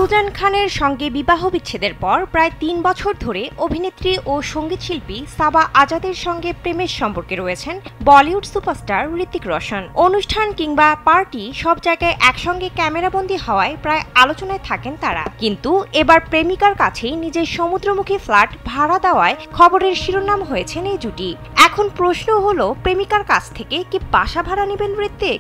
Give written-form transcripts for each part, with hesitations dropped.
Suzanne খানের সঙ্গে বিবাহ বিচ্ছেদের পর প্রায় ৩ বছর ধরে অভিনেত্রী ও সঙ্গীতশিল্পী সাবা আজাদের সঙ্গে প্রেমের সম্পর্কে রয়েছেন বলিউড সুপারস্টার ঋতিক রোশন। অনুষ্ঠান কিংবা পার্টি সব জায়গায় একসঙ্গে ক্যামেরাবন্দী হওয়ায় প্রায় আলোচনায় থাকেন তারা। কিন্তু এবার প্রেমিকার কাছেই নিজের সমুদ্রমুখী ফ্ল্যাট ভাড়া দেওয়ায় খবরের শিরোনাম হয়েছেন এই জুটি। এখন প্রশ্ন হলো, প্রেমিকার কাছ থেকে কি বাসা ভাড়া নেবেন ঋতিক?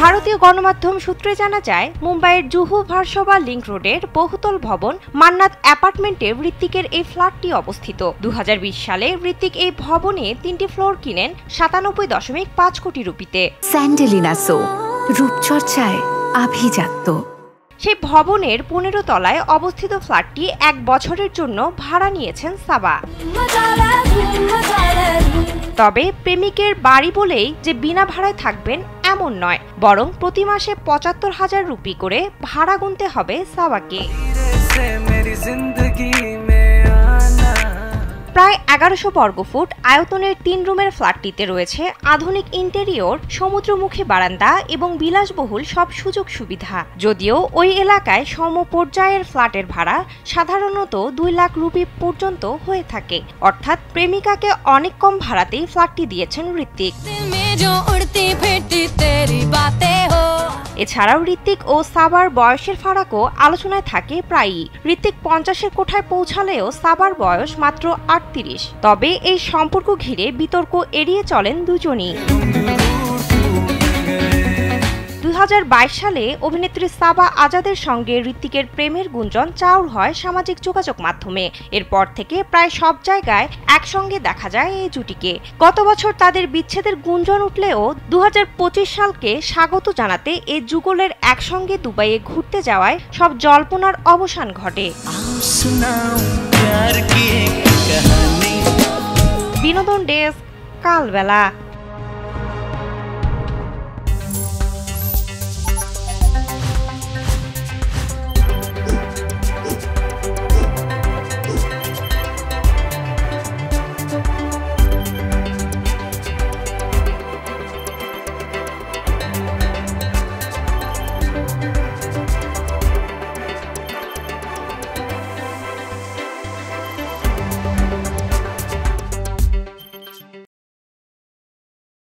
ভারতীয় গণমাধ্যম সূত্রে জানা যায়, মুম্বাইয়ের জুহু ভার্সোবা লিংক রোডের বহুতল ভবন মান্নাত অ্যাপার্টমেন্টে ঋতিকের এই ফ্ল্যাটটি অবস্থিত। ২০২০ সালে ঋতিক এই ভবনে ৩টি ফ্লোর কিনেন ৯৭.৫ কোটি রুপিতে। স্যান্ডেলিনা সো, রূপচর্চায় আভিজাত্য। সেই ভবনের ১৫ তলায় অবস্থিত ফ্ল্যাটটি ১ বছরের জন্য ভাড়া নিয়েছেন সাবা। তবে প্রেমিকের বাড়ি বলেই যে বিনা ভাড়ায় থাকবেন এমন নয়, বরং প্রতি মাসে ৭৫,০০০ রুপি করে ভাড়া গুনতে হবে সাবাকে। প্রায় ১১০০ বর্গফুট আয়তনের ৩ রুমের ফ্ল্যাটটিতে রয়েছে আধুনিক ইন্টেরিয়র, সমুদ্রমুখী বারান্দা এবং বিলাসবহুল সব সুযোগ সুবিধা। যদিও ওই এলাকায় সমপর্যায়ের ফ্ল্যাটের ভাড়া সাধারণত ২ লাখ রুপি পর্যন্ত হয়ে থাকে। অর্থাৎ প্রেমিকাকে অনেক কম ভাড়াতেই ফ্ল্যাটটি দিয়েছেন ঋতিক। এছাড়াও ঋতিক ও সাবার বয়সের ফারাকও আলোচনায় থাকে প্রায়ই। ঋতিক ৫০-এর কোঠায় পৌঁছালেও সাবার বয়স মাত্র ৩৮। তবে এই সম্পর্ক ঘিরে বিতর্ক এড়িয়ে চলেন দুজনই। ২০২২ সালে অভিনেত্রী সাবা আজাদের সঙ্গে ঋতিকের প্রেমের গুঞ্জন চাউর হয় সামাজিক যোগাযোগ মাধ্যমে। এরপর থেকে প্রায় সব জায়গায় একসঙ্গে দেখা যায় এই জুটিকে। গত বছর তাদের বিচ্ছেদের গুঞ্জন উঠলেও ২০২৫ সালকে স্বাগত জানাতে এই যুগলের একসঙ্গে দুবাইয়ে ঘুরতে যাওয়ায় সব জল্পনার অবসান ঘটে। বিনোদন ডেস্ক, কালবেলা।